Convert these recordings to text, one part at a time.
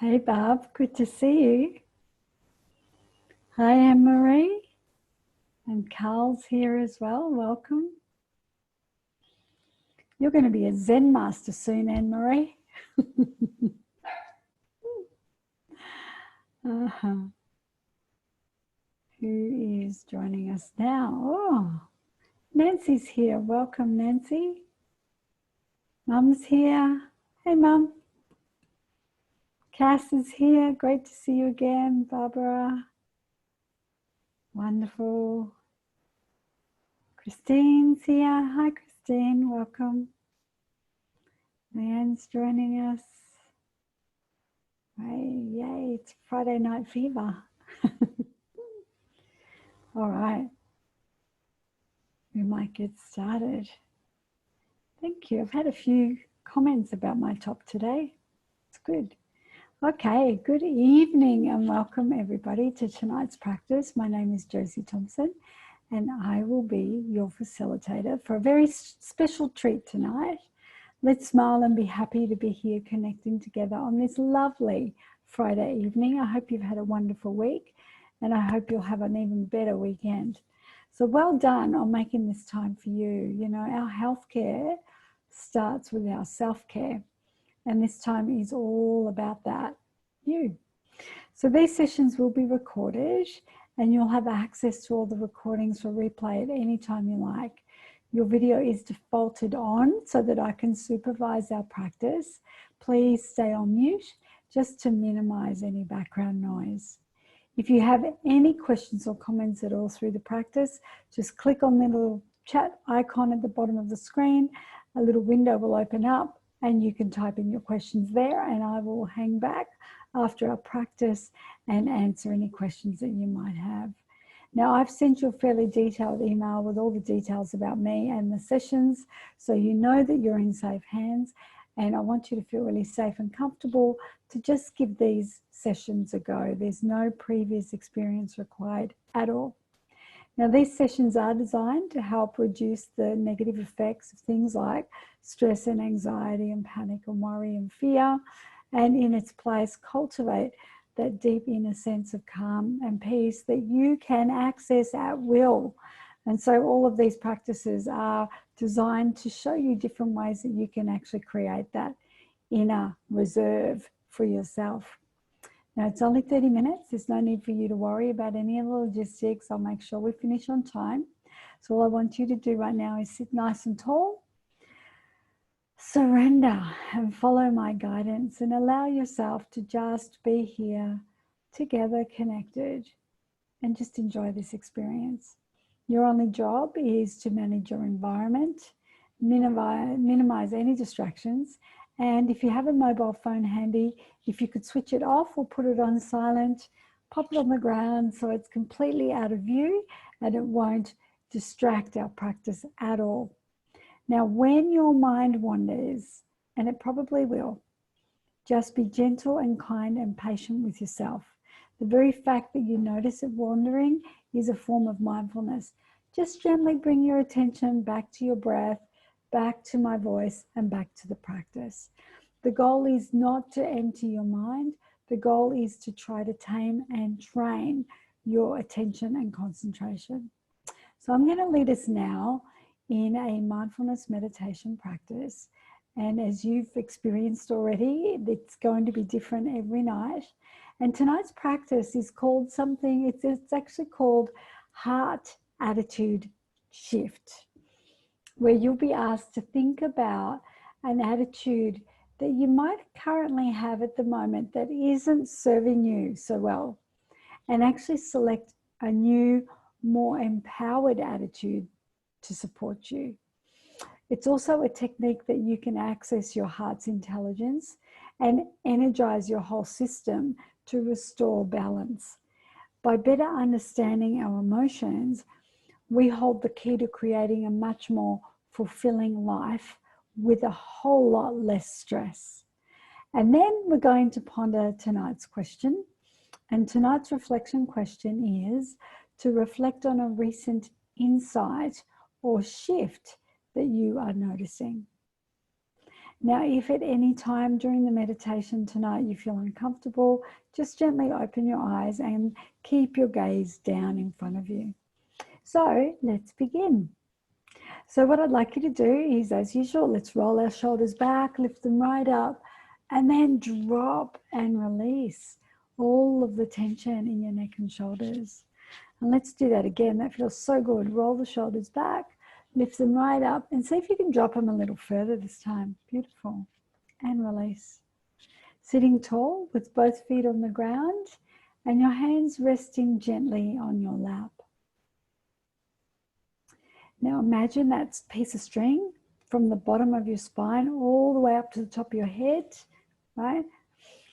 Hey Barb, good to see you. Hi Anne-Marie, and Carl's here as well, welcome. You're going to be a Zen master soon, Anne-Marie. Who is joining us now? Oh, Nancy's here, welcome Nancy. Mum's here, hey Mum. Cass is here, great to see you again, Barbara. Wonderful. Christine's here, hi Christine, welcome. Leanne's joining us. Yay, it's Friday Night Fever. All right, we might get started. Thank you. I've had a few comments about my top today. It's good. Okay, good evening and welcome everybody to tonight's practice. My name is Josie Thomson and I will be your facilitator for a very special treat tonight. Let's smile and be happy to be here connecting together on this lovely Friday evening. I hope you've had a wonderful week and I hope you'll have an even better weekend. So well done on making this time for you. You know, our healthcare starts with our self-care and this time is all about that, you. So these sessions will be recorded and you'll have access to all the recordings for replay at any time you like. Your video is defaulted on so that I can supervise our practice. Please stay on mute just to minimize any background noise. If you have any questions or comments at all through the practice, just click on the little chat icon at the bottom of the screen. A little window will open up and you can type in your questions there and I will hang back after our practice and answer any questions that you might have. Now, I've sent you a fairly detailed email with all the details about me and the sessions, so you know that you're in safe hands, and I want you to feel really safe and comfortable to just give these sessions a go. There's no previous experience required at all. Now, these sessions are designed to help reduce the negative effects of things like stress and anxiety and panic and worry and fear, and in its place, cultivate that deep inner sense of calm and peace that you can access at will. And so all of these practices are designed to show you different ways that you can actually create that inner reserve for yourself. Now it's only 30 minutes. There's no need for you to worry about any of the logistics. I'll make sure we finish on time. So all I want you to do right now is sit nice and tall. Surrender and follow my guidance and allow yourself to just be here together, connected, and just enjoy this experience. Your only job is to manage your environment, minimize any distractions, and if you have a mobile phone handy, if you could switch it off or put it on silent, pop it on the ground so it's completely out of view and it won't distract our practice at all. Now, when your mind wanders, and it probably will, just be gentle and kind and patient with yourself. The very fact that you notice it wandering is a form of mindfulness. Just gently bring your attention back to your breath, back to my voice, and back to the practice. The goal is not to empty your mind. The goal is to try to tame and train your attention and concentration. So I'm going to lead us now in a mindfulness meditation practice. And as you've experienced already, it's going to be different every night. And tonight's practice is called something, it's actually called Heart Attitude Shift, where you'll be asked to think about an attitude that you might currently have at the moment that isn't serving you so well, and actually select a new, more empowered attitude to support you. It's also a technique that you can access your heart's intelligence and energize your whole system to restore balance. By better understanding our emotions, we hold the key to creating a much more fulfilling life with a whole lot less stress. And then we're going to ponder tonight's question. And tonight's reflection question is to reflect on a recent insight or shift that you are noticing. Now, if at any time during the meditation tonight you feel uncomfortable, just gently open your eyes and keep your gaze down in front of you. So let's begin. So what I'd like you to do is, as usual, let's roll our shoulders back, lift them right up, and then drop and release all of the tension in your neck and shoulders. And let's do that again. That feels so good. Roll the shoulders back, lift them right up, and see if you can drop them a little further this time. Beautiful. And release. Sitting tall with both feet on the ground and your hands resting gently on your lap. Now imagine that piece of string from the bottom of your spine all the way up to the top of your head, right?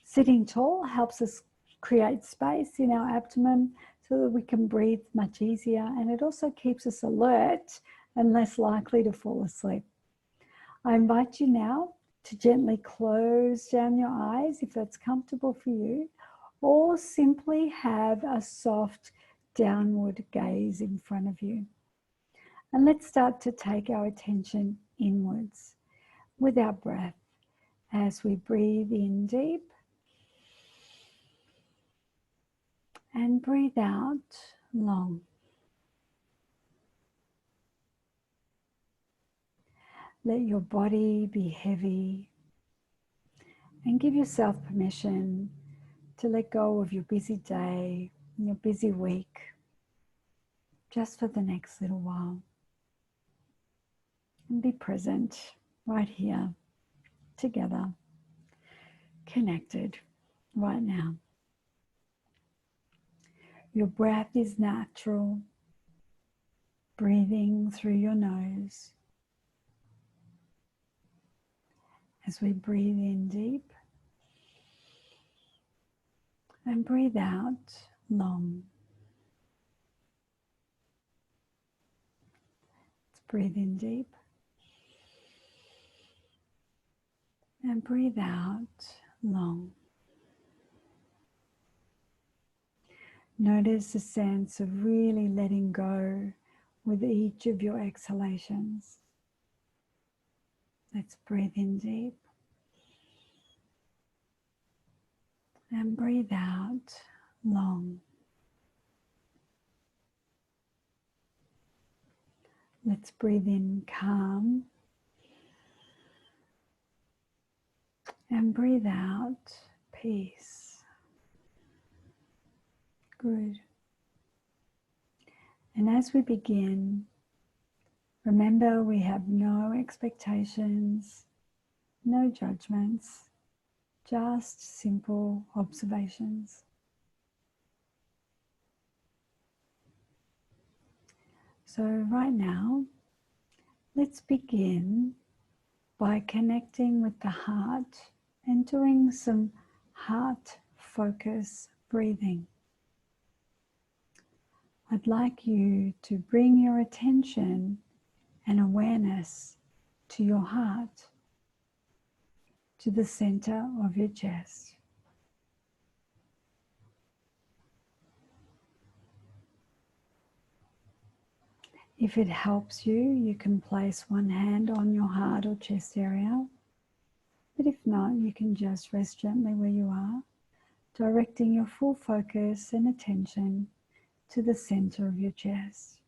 Sitting tall helps us create space in our abdomen so that we can breathe much easier, and it also keeps us alert and less likely to fall asleep. I invite you now to gently close down your eyes if that's comfortable for you, or simply have a soft downward gaze in front of you. And let's start to take our attention inwards with our breath as we breathe in deep and breathe out long. Let your body be heavy and give yourself permission to let go of your busy day and your busy week just for the next little while. And be present right here, together, connected right now. Your breath is natural, breathing through your nose. As we breathe in deep and breathe out long. Let's breathe in deep and breathe out long. Notice the sense of really letting go with each of your exhalations. Let's breathe in deep and breathe out long. Let's breathe in calm and breathe out peace. Good. And as we begin, remember we have no expectations, no judgments, just simple observations. So right now, let's begin by connecting with the heart and doing some heart focus breathing. I'd like you to bring your attention and awareness to your heart, to the center of your chest. If it helps you, you can place one hand on your heart or chest area. But if not, you can just rest gently where you are, directing your full focus and attention to the center of your chest.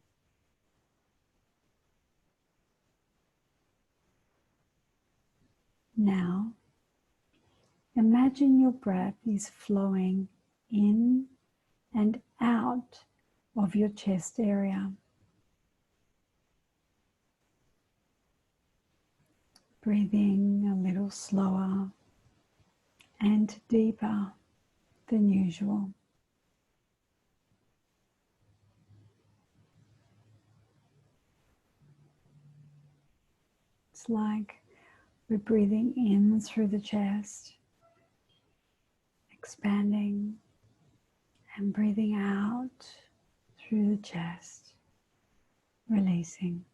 Now, imagine your breath is flowing in and out of your chest area. Breathing a little slower and deeper than usual. It's like we're breathing in through the chest, expanding, and breathing out through the chest, releasing.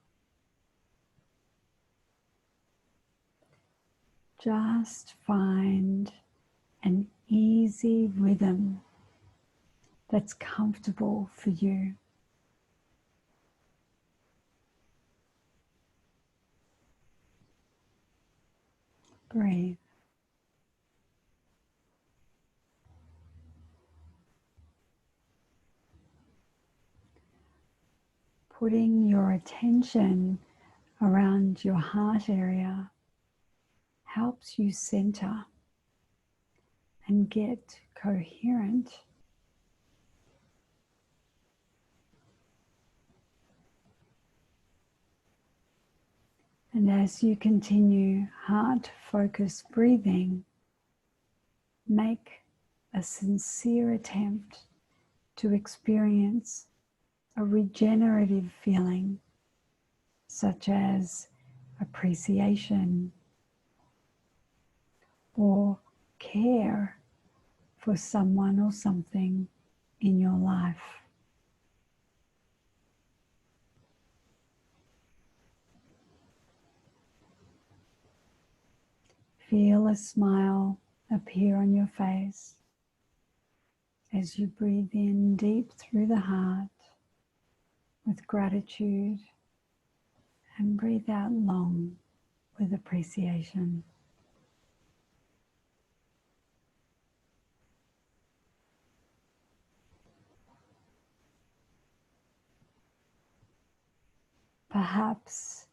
Just find an easy rhythm that's comfortable for you. Breathe. Putting your attention around your heart area helps you center and get coherent. And as you continue heart-focused breathing, make a sincere attempt to experience a regenerative feeling, such as appreciation or care for someone or something in your life. Feel a smile appear on your face as you breathe in deep through the heart with gratitude and breathe out long with appreciation. Perhaps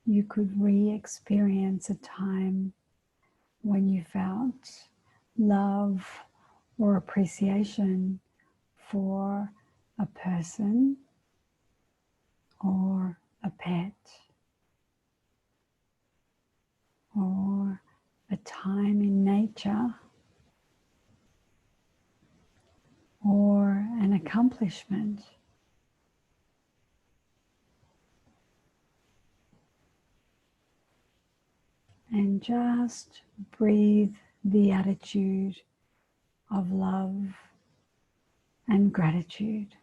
you could re-experience a time when you felt love or appreciation for a person or a pet or a time in nature or an accomplishment. And just breathe the attitude of love and gratitude.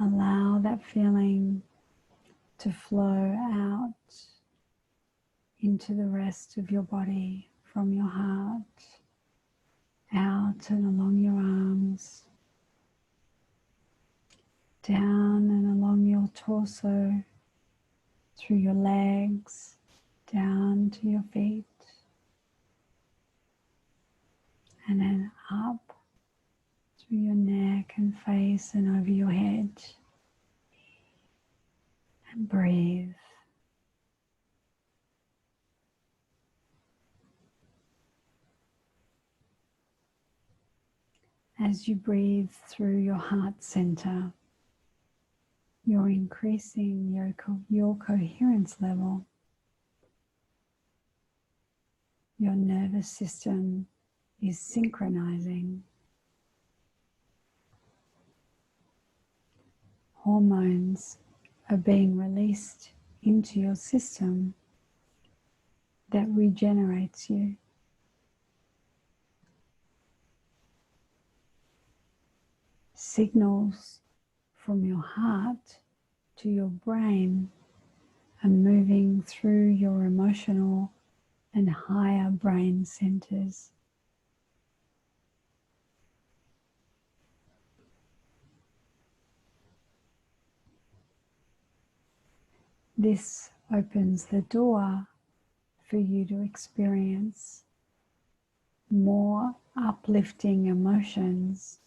Allow that feeling to flow out into the rest of your body, from your heart, out and along your arms, down and along your torso, through your legs, down to your feet, and then up through your neck and face and over your head. And breathe. As you breathe through your heart center, you're increasing your coherence level. Your nervous system is synchronizing. Hormones are being released into your system that regenerates you. Signals from your heart to your brain are moving through your emotional and higher brain centers. This opens the door for you to experience more uplifting emotions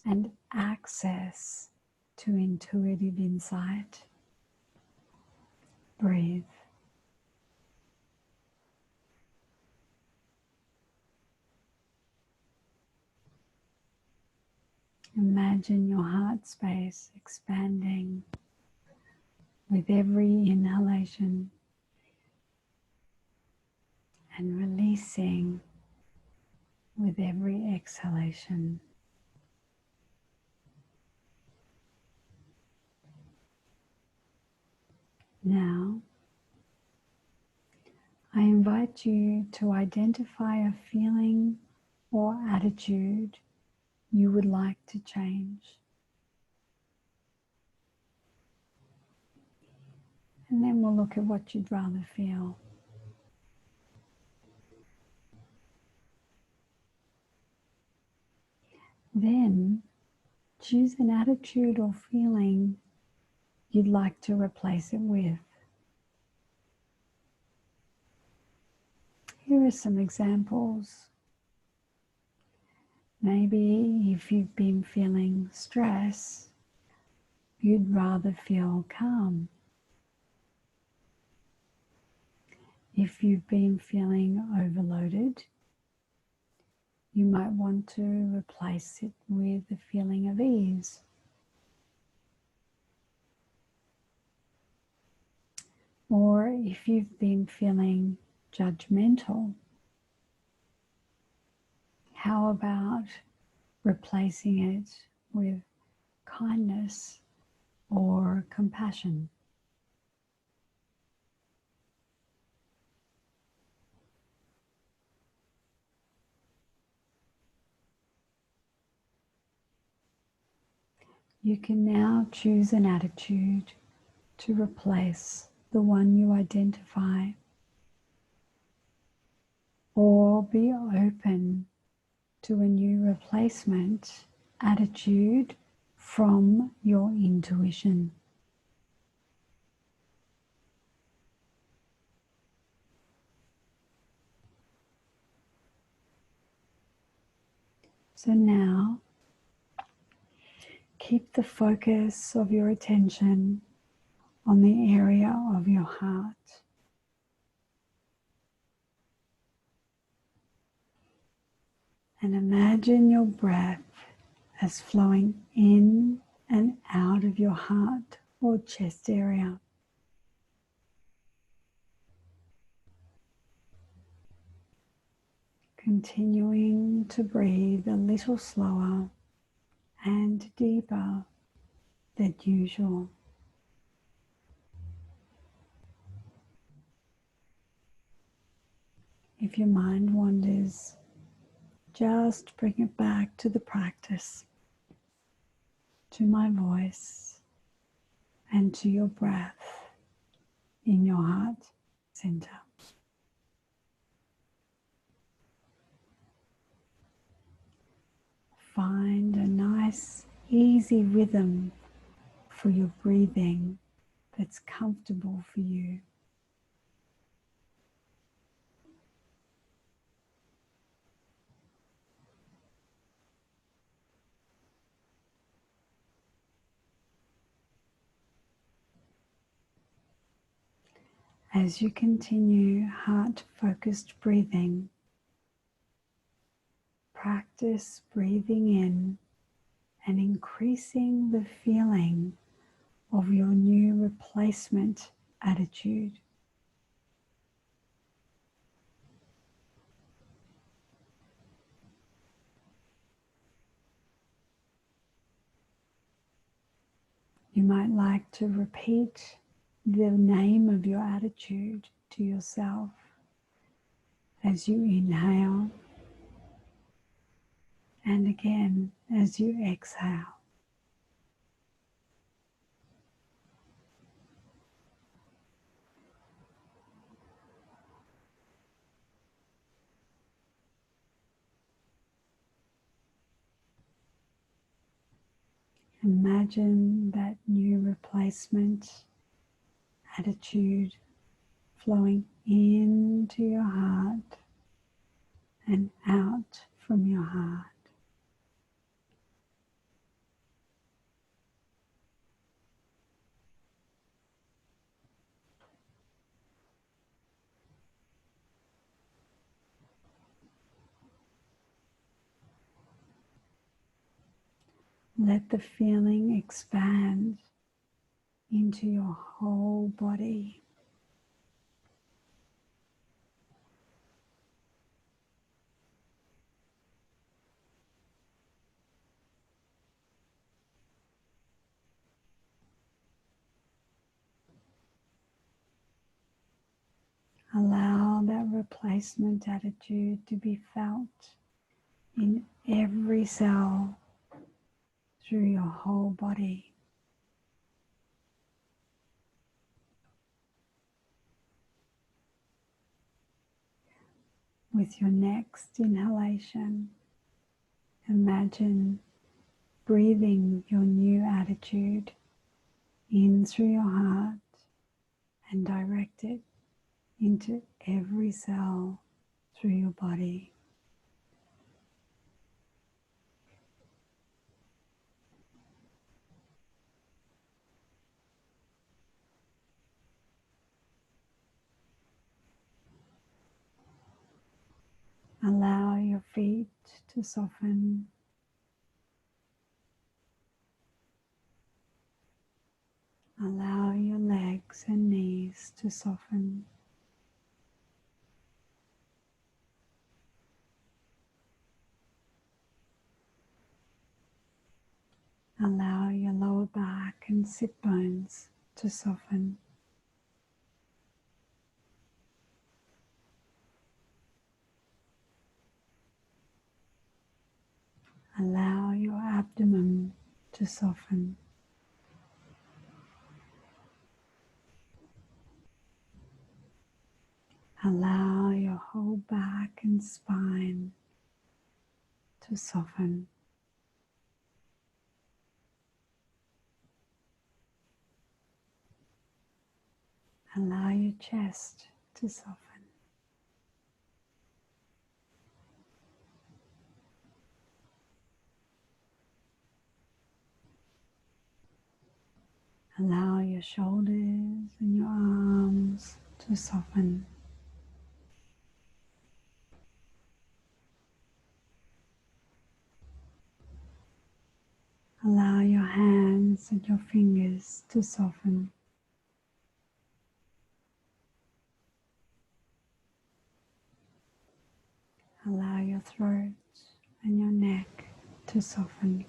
and access to intuitive insight. Breathe. Imagine your heart space expanding with every inhalation and releasing with every exhalation. Now, I invite you to identify a feeling or attitude you would like to change. And then we'll look at what you'd rather feel. Then choose an attitude or feeling you'd like to replace it with. Here are some examples. Maybe if you've been feeling stress, you'd rather feel calm. If you've been feeling overloaded, you might want to replace it with a feeling of ease. Or if you've been feeling judgmental, how about replacing it with kindness or compassion? You can now choose an attitude to replace the one you identify, or be open to a new replacement attitude from your intuition. So now, keep the focus of your attention on the area of your heart. And imagine your breath as flowing in and out of your heart or chest area. Continuing to breathe a little slower and deeper than usual. If your mind wanders, just bring it back to the practice, to my voice, and to your breath in your heart center. Find a nice, easy rhythm for your breathing that's comfortable for you. As you continue heart-focused breathing, practice breathing in and increasing the feeling of your new replacement attitude. You might like to repeat the name of your attitude to yourself as you inhale, and again as you exhale. Imagine that new replacement attitude flowing into your heart and out from your heart. Let the feeling expand into your whole body. Allow that replacement attitude to be felt in every cell through your whole body. With your next inhalation, imagine breathing your new attitude in through your heart and direct it into every cell through your body. Allow your feet to soften. Allow your legs and knees to soften. Allow your lower back and sit bones to soften. Allow your abdomen to soften. Allow your whole back and spine to soften. Allow your chest to soften. Allow your shoulders and your arms to soften. Allow your hands and your fingers to soften. Allow your throat and your neck to soften.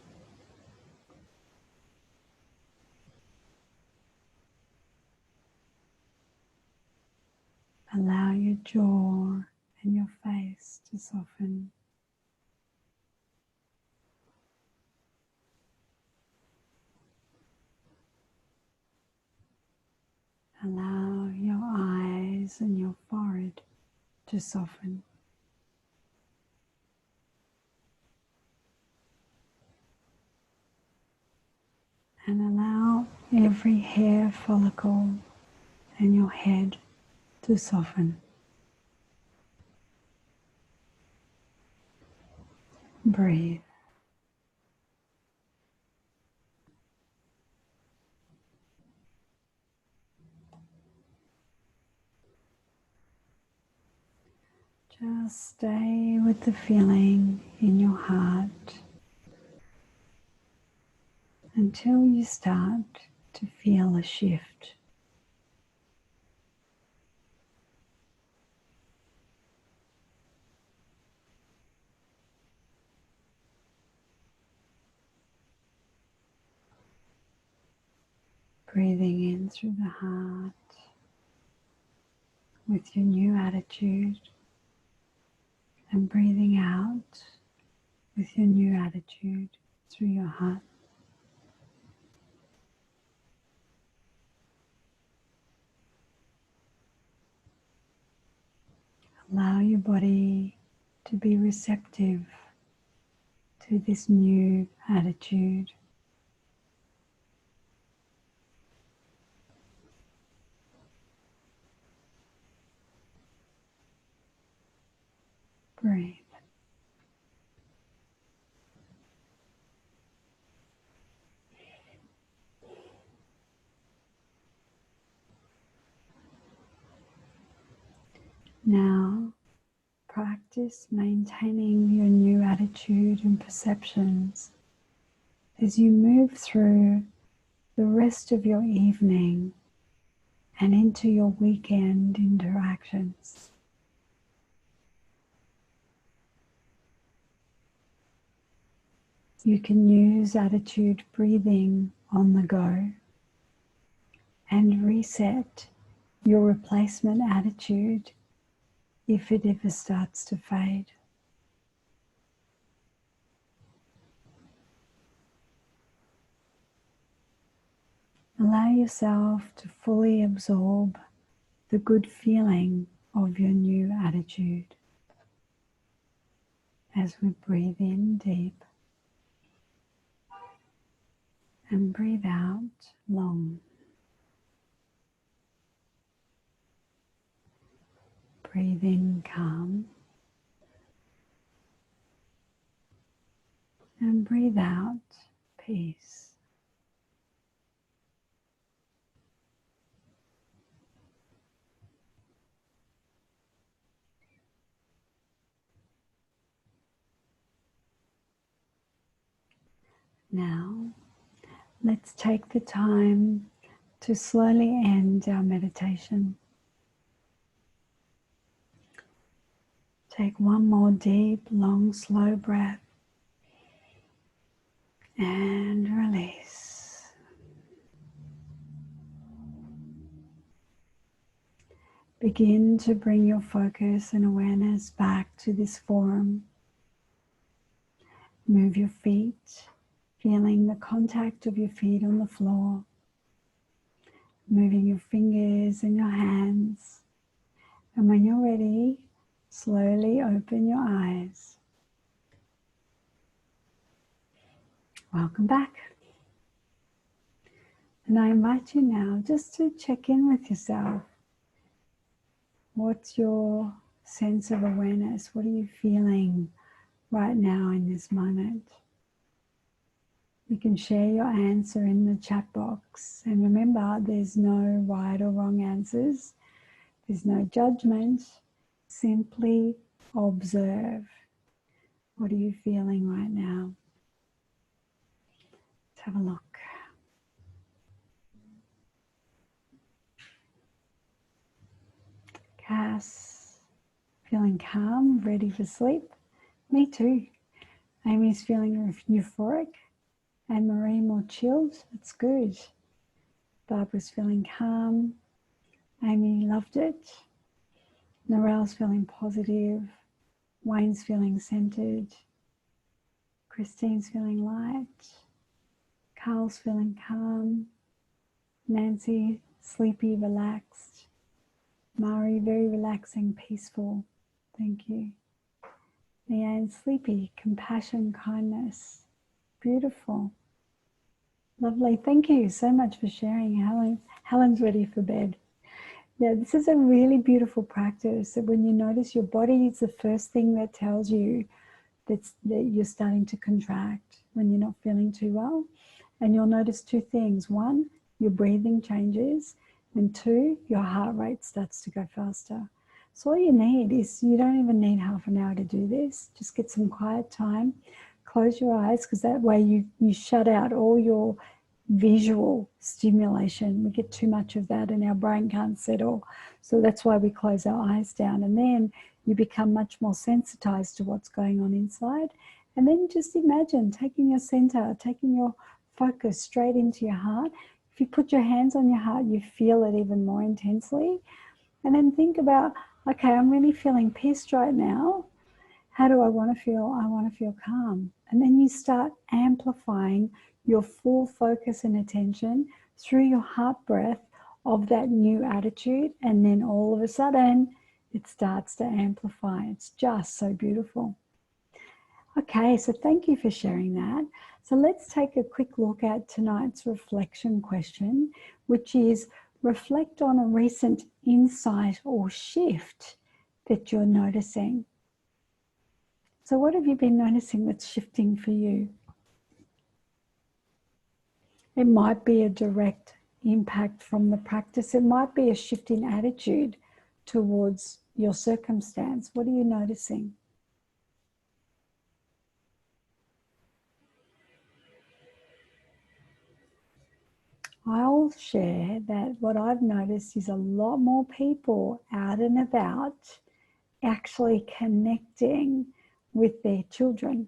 Allow your jaw and your face to soften. Allow your eyes and your forehead to soften. And allow every hair follicle in your head to soften. Breathe. Just stay with the feeling in your heart until you start to feel a shift. Breathing in through the heart with your new attitude and breathing out with your new attitude through your heart. Allow your body to be receptive to this new attitude. Breathe. Now, practice maintaining your new attitude and perceptions as you move through the rest of your evening and into your weekend interactions. You can use attitude breathing on the go and reset your replacement attitude if it ever starts to fade. Allow yourself to fully absorb the good feeling of your new attitude as we breathe in deep And breathe out long. Breathe in calm. And breathe out peace. Now, let's take the time to slowly end our meditation. Take one more deep, long, slow breath and release. Begin to bring your focus and awareness back to this form. Move your feet, feeling the contact of your feet on the floor. Moving your fingers and your hands. And when you're ready, slowly open your eyes. Welcome back. And I invite you now just to check in with yourself. What's your sense of awareness? What are you feeling right now in this moment? You can share your answer in the chat box. And remember, there's no right or wrong answers. There's no judgment. Simply observe. What are you feeling right now? Let's have a look. Cass, feeling calm, ready for sleep? Me too. Amy's feeling euphoric. Anne-Marie more chilled. That's good. Barbara's feeling calm. Amy loved it. Narelle's feeling positive. Wayne's feeling centered. Christine's feeling light. Carl's feeling calm. Nancy, sleepy, relaxed. Mari, very relaxing, peaceful. Thank you. Leanne, sleepy, compassion, kindness. Beautiful. Lovely. Thank you so much for sharing. Helen's ready for bed. Yeah, this is a really beautiful practice. That when you notice your body is the first thing that tells you that you're starting to contract when you're not feeling too well. And you'll notice two things. One, your breathing changes. And two, your heart rate starts to go faster. So all you need is, you don't even need half an hour to do this. Just get some quiet time. Close your eyes, because that way you shut out all your visual stimulation. We get too much of that and our brain can't settle. So that's why we close our eyes down. And then you become much more sensitized to what's going on inside. And then just imagine taking your center, taking your focus straight into your heart. If you put your hands on your heart, you feel it even more intensely. And then think about, okay, I'm really feeling pissed right now. How do I want to feel? I want to feel calm. And then you start amplifying your full focus and attention through your heart breath of that new attitude. And then all of a sudden, it starts to amplify. It's just so beautiful. Okay, so thank you for sharing that. So let's take a quick look at tonight's reflection question, which is, reflect on a recent insight or shift that you're noticing. So what have you been noticing that's shifting for you? It might be a direct impact from the practice. It might be a shift in attitude towards your circumstance. What are you noticing? I'll share that what I've noticed is a lot more people out and about actually connecting with their children.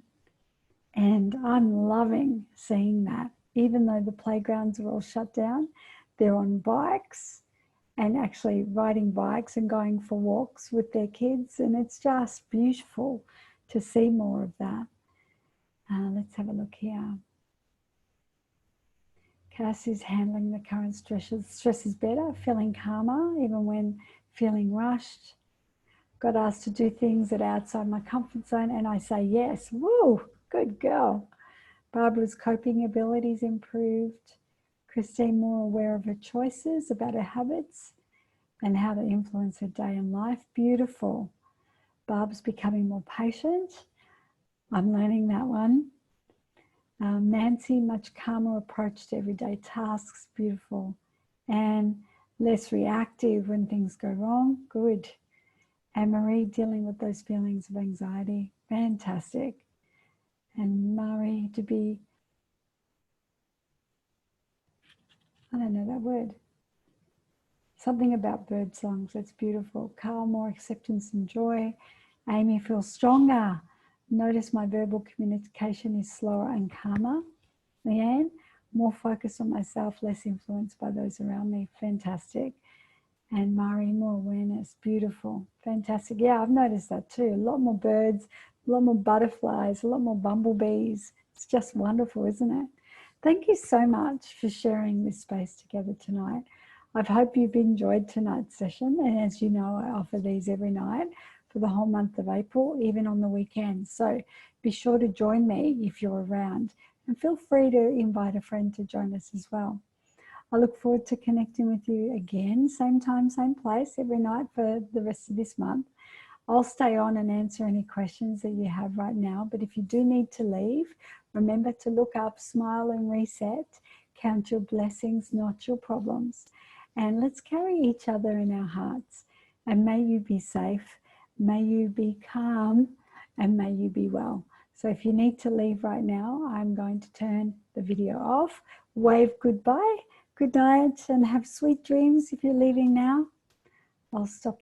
And I'm loving seeing that. Even though the playgrounds are all shut down, they're on bikes and actually riding bikes and going for walks with their kids. And it's just beautiful to see more of that. Let's have a look here. Cass is handling the current stresses. Stress is better, feeling calmer, even when feeling rushed. Got asked to do things that are outside my comfort zone, and I say yes. Woo, good girl. Barbara's coping abilities improved. Christine more aware of her choices, about her habits and how to influence her day and life. Beautiful. Barb's becoming more patient. I'm learning that one. Nancy, much calmer approach to everyday tasks. Beautiful. And less reactive when things go wrong. Good. And Marie, dealing with those feelings of anxiety. Fantastic. And Marie, to be, I don't know that word. Something about bird songs. That's beautiful. Carl, more acceptance and joy. Amy, feels stronger. Notice my verbal communication is slower and calmer. Leanne, more focused on myself, less influenced by those around me. Fantastic. And Mari, more awareness. Beautiful. Fantastic. Yeah, I've noticed that too. A lot more birds, a lot more butterflies, a lot more bumblebees. It's just wonderful, isn't it? Thank you so much for sharing this space together tonight. I hope you've enjoyed tonight's session. And as you know, I offer these every night for the whole month of April, even on the weekends. So be sure to join me if you're around, and feel free to invite a friend to join us as well. I look forward to connecting with you again, same time, same place, every night for the rest of this month. I'll stay on and answer any questions that you have right now, but if you do need to leave, remember to look up, smile and reset, count your blessings, not your problems. And let's carry each other in our hearts. And may you be safe, may you be calm, and may you be well. So if you need to leave right now, I'm going to turn the video off, wave goodbye, good night, and have sweet dreams if you're leaving now. I'll stop